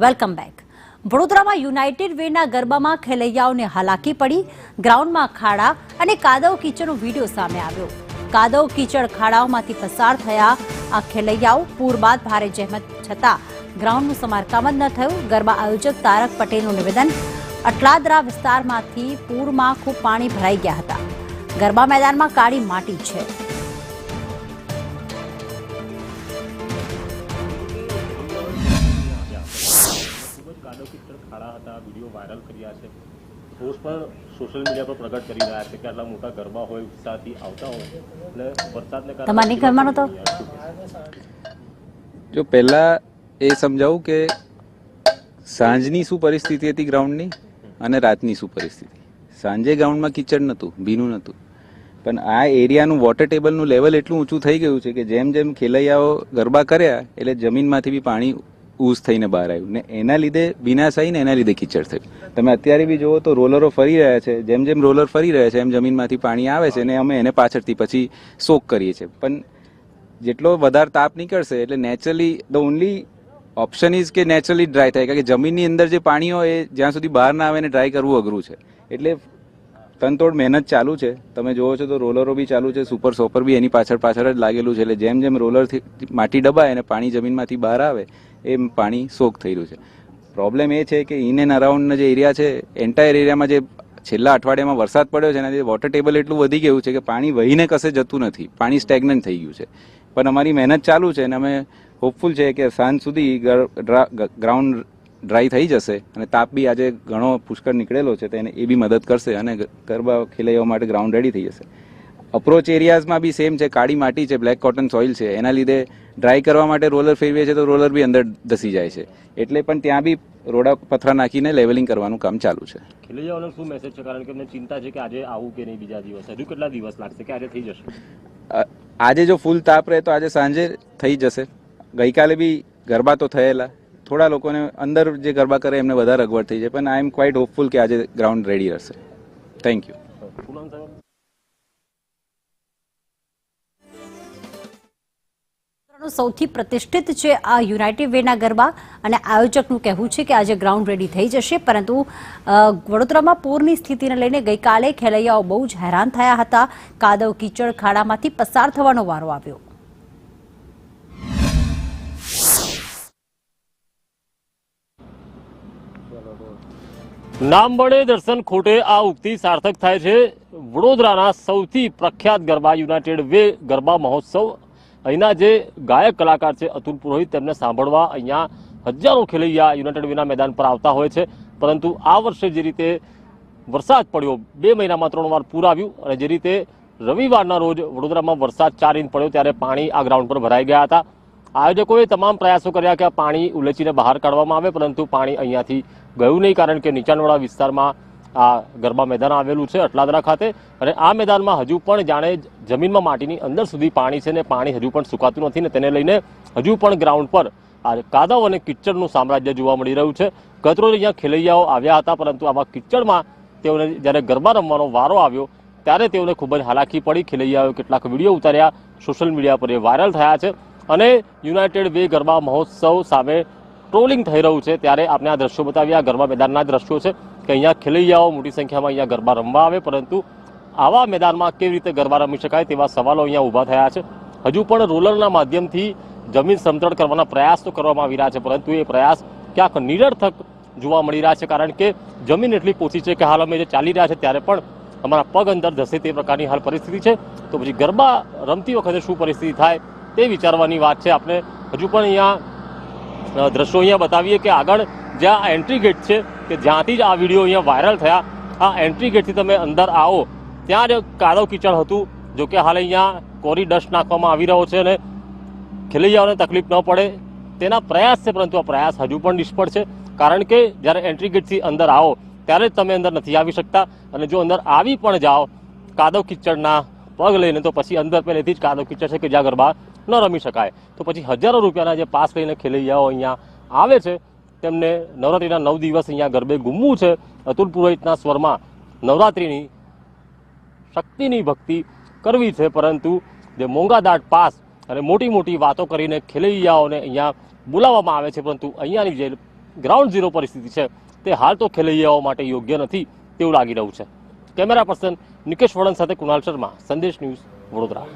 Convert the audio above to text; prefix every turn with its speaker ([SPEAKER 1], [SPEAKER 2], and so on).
[SPEAKER 1] Welcome back. વડોદરામાં United વેના ગરબામાં ખેલૈયાઓને હાલાકી પડી. ગ્રાઉન્ડમાં ખાડા અને કાદવ કીચડનો વિડીયો સામે આવ્યો. કાદવ કીચડ ખાડાઓમાંથી પસાર થયા આ ખેલૈયાઓ પૂર બાદ ભારે જહેમત છતાં ગ્રાઉન્ડનું સમારકામ જ ન થયું. ગરબા આયોજક તારક પટેલનું નિવેદન, અટલાદરા વિસ્તારમાંથી પૂરમાં ખૂબ પાણી ભરાઈ ગયા હતા. ગરબા મેદાનમાં કાળી માટી છે.
[SPEAKER 2] વિડીયો વાયરલ કર્યા છે, પોસ્ટ પણ સોશિયલ મીડિયા પર પ્રગટ કરી રહ્યા છે કે આટલા મોટા ગરબા હોય, ઉત્સાહથી આવતા હોય એટલે વરસાદને કારણે
[SPEAKER 1] તમારે કરવાનો તો
[SPEAKER 3] જો પહેલા એ સમજાવું કે સાંજની શું પરિસ્થિતિ હતી ગ્રાઉન્ડની અને રાતની શું પરિસ્થિતિ. સાંજે ગ્રાઉન્ડમાં કિચડ નહોતું, ભીનું નહોતું, પણ આ એરિયાનું વોટર ટેબલનું લેવલ એટલું ઊંચું થઈ ગયું છે કે જેમ જેમ ખેલૈયાઓ ગરબા કર્યા એટલે જમીનમાંથી બી પાણી ઊસ થઈને બહાર આવ્યું ને એના લીધે વિનાશ આવી ને એના લીધે કિચડ થયું. તમે અત્યારે બી જુઓ તો રોલરો ફરી રહ્યા છે, જેમ જેમ રોલર ફરી રહ્યા છે એમ જમીનમાંથી પાણી આવે છે ને અમે એને પાછળથી પછી સોક કરીએ છીએ. પણ જેટલો વધારે તાપ નીકળશે એટલે naturally the only option is કે નેચરલી ડ્રાય થાય, કારણ કે જમીનની અંદર જે પાણી હોય એ જ્યાં સુધી બહાર ના આવે એને ડ્રાય કરવું અઘરું છે. એટલે તનતોડ મહેનત ચાલુ છે. તમે જોવો છો તો રોલરો બી ચાલુ છે, સુપર સોપર બી એની પાછળ જ લાગેલું છે. એટલે જેમ જેમ રોલરથી માટી દબાય અને પાણી જમીનમાંથી બહાર આવે એ પાણી સોક થઈ રહ્યું છે. પ્રોબ્લેમ એ છે કે ઇન એન્ડ અરાઉન્ડના જે એરિયા છે, એન્ટાયર એરિયામાં જે છેલ્લા અઠવાડિયામાં વરસાદ પડ્યો છે એનાથી વોટર ટેબલ એટલું વધી ગયું છે કે પાણી વહીને કશે જતું નથી, પાણી સ્ટેગ્નન્ટ થઈ ગયું છે. પણ અમારી મહેનત ચાલુ છે અને અમે હોપફુલ છે કે સાંજ સુધી ગ્રાઉન્ડ ડ્રાય થઈ જશે અને તાપ બી આજે ઘણો પુષ્કળ નીકળેલો છે તો એને એ બી મદદ કરશે અને ગરબા ખેલૈયાઓ માટે ગ્રાઉન્ડ રેડી થઈ જશે. અપ્રોચ એરિયાઝમાં બી સેમ છે, કાળી માટી છે, બ્લેક કોટન સોઇલ છે. એના લીધે ડ્રાય કરવા માટે રોલર ફેરવીએ છે તો રોલર બી અંદર ધસી જાય છે. એટલે પણ ત્યાં બી રોડા પથરા નાખીને લેવલિંગ કરવાનું કામ ચાલુ છે.
[SPEAKER 2] ખેલૈયાઓનો શું મેસેજ છે? કારણ કે એમને ચિંતા છે કે આજે આવું કે નહીં, બીજા દિવસ હજુ કેટલા દિવસ લાગશે કે આજે થઈ જશે?
[SPEAKER 3] આજે જો ફૂલ તાપ રહે તો આજે સાંજે થઈ જશે. ગઈકાલે બી ગરબા તો થયેલા, થોડા લોકોને અંદર જે ગરબા કરે એમને વધારે અગવડ થઈ જાય, પણ આઈ એમ ક્વાઇટ હોપફુલ કે આજે ગ્રાઉન્ડ રેડી રહેશે. Thank you.
[SPEAKER 1] સૌથી પ્રતિષ્ઠિત છે આ યુનાઇટેડ વેના ગરબા અને આયોજકનું કહેવું છે કે આજે ગ્રાઉન્ડ રેડી થઈ જશે. પરંતુ વડોદરામાં પૂરની સ્થિતિને લઈને ગઈકાલે ખેલૈયાઓ બહુ જ હેરાન થયા હતા. કાદવ કીચડ ખાડામાંથી પસાર થવાનો વારો આવ્યો.
[SPEAKER 2] નામ બળે દર્શન ખોટે આ ઉક્તિ સાર્થક થાય છે. વડોદરાના સૌથી પ્રખ્યાત ગરબા યુનાઇટેડ વે ગરબા મહોત્સવ, અહીંના જે ગાયક કલાકાર છે અતુલ પુરોહિત, તેમને સાંભળવા અહીંયા હજારો ખેલૈયા યુનાઇટેડ વેના મેદાન પર આવતા હોય છે. પરંતુ આ વર્ષે જે રીતે વરસાદ પડ્યો, 2 મહિનામાં 3 વાર પૂર આવ્યું અને જે રીતે રવિવારના રોજ વડોદરામાં વરસાદ 4 ઇંચ પડ્યો ત્યારે પાણી આ ગ્રાઉન્ડ પર ભરાઈ ગયા હતા. આયોજકોએ તમામ પ્રયાસો કર્યા કે આ પાણી ઉલેચીને બહાર કાઢવામાં આવે, પરંતુ પાણી અહીંયાથી ગયું નહીં, કારણ કે નીચાણવાળા વિસ્તારમાં આ ગરબા મેદાન આવેલું છે અટલાદરા ખાતે. અને આ મેદાનમાં હજુ પણ જાણે જમીનમાં માટીની અંદર સુધી પાણી છે ને પાણી હજુ પણ સુકાતું નથી ને તેને લઈને હજુ પણ ગ્રાઉન્ડ પર આ કાદવ અને કિચડનું સામ્રાજ્ય જોવા મળી રહ્યું છે. ગતરોજ અહીંયા ખેલૈયાઓ આવ્યા હતા, પરંતુ આવા કિચડમાં તેઓને જ્યારે ગરબા રમવાનો વારો આવ્યો ત્યારે તેઓને ખૂબ જ હાલાકી પડી. ખેલૈયાઓએ કેટલાક વિડીયો ઉતાર્યા, સોશિયલ મીડિયા પર એ વાયરલ થયા છે અને યુનાઇટેડ વે ગરબા મહોત્સવ સામે ટ્રોલિંગ થઈ રહ્યું છે. ત્યારે આપણે આ દ્રશ્યો બતાવ્યા, ગરબા મેદાનના દ્રશ્યો છે કે અહીંયા ખેલૈયાઓ મોટી સંખ્યામાં અહીંયા ગરબા રમવા આવે, પરંતુ આવા મેદાનમાં કેવી રીતે ગરબા રમી શકાય તેવા સવાલો અહીંયા ઊભા થયા છે. હજુ પણ રોલરના માધ્યમથી જમીન સમતળ કરવાના પ્રયાસ તો કરવામાં આવી રહ્યા છે, પરંતુ એ પ્રયાસ ક્યાંક નિરર્થક જોવા મળી રહ્યા છે, કારણ કે જમીન એટલી પોચી છે કે હાલ અમે જે ચાલી રહ્યા છે ત્યારે પણ અમારા પગ અંદર જશે તે પ્રકારની હાલ પરિસ્થિતિ છે. તો પછી ગરબા રમતી વખતે શું પરિસ્થિતિ થાય તે વિચારવાની વાત છે. આપણે હજુ પણ અહીંયા દ્રશ્યો અહીંયા બતાવીએ કે આગળ જ્યાં એન્ટ્રી ગેટ છે કે જ્યાંથી જ આ વિડીયો અહીંયા વાયરલ થયા, આ એન્ટ્રી ગેટથી તમે અંદર આવો ત્યાં જ કાદવ કીચડ હતું. જોકે હાલ અહીંયા કોરી ડસ્ટ નાખવામાં આવી રહ્યો છે અને ખેલૈયાઓને તકલીફ ન પડે તેના પ્રયાસ છે, પરંતુ આ પ્રયાસ હજુ પણ નિષ્ફળ છે, કારણ કે જ્યારે એન્ટ્રી ગેટથી અંદર આવો ત્યારે જ તમે અંદર નથી આવી શકતા. અને જો અંદર આવી પણ જાઓ કાદવ કીચડના પગ લઈને તો પછી અંદર પહેલેથી જ કાદવ કીચડ છે કે જ્યાં ગરબા ન રમી શકાય. તો પછી હજારો રૂપિયાના જે પાસ લઈને ખેલૈયાઓ અહીંયા આવે છે તેમને નવરાત્રિના 9 દિવસ અહીંયા ગરબે ઘૂમવું છે. અતુલ પુરોહિતના સ્વરમાં નવરાત્રિની શક્તિની ભક્તિ કરવી છે, પરંતુ જે મોંઘાદાટ પાસ અને મોટી મોટી વાતો કરીને ખેલૈયાઓને અહીંયા બોલાવવામાં આવે છે, પરંતુ અહીંયાની જે ગ્રાઉન્ડ ઝીરો પરિસ્થિતિ છે તે હાલ તો ખેલૈયાઓ માટે યોગ્ય નથી તેવું લાગી રહ્યું છે. કેમેરા પર્સન નિકેશ વળન સાથે કુણાલ શર્મા, સંદેશ ન્યૂઝ, વડોદરા.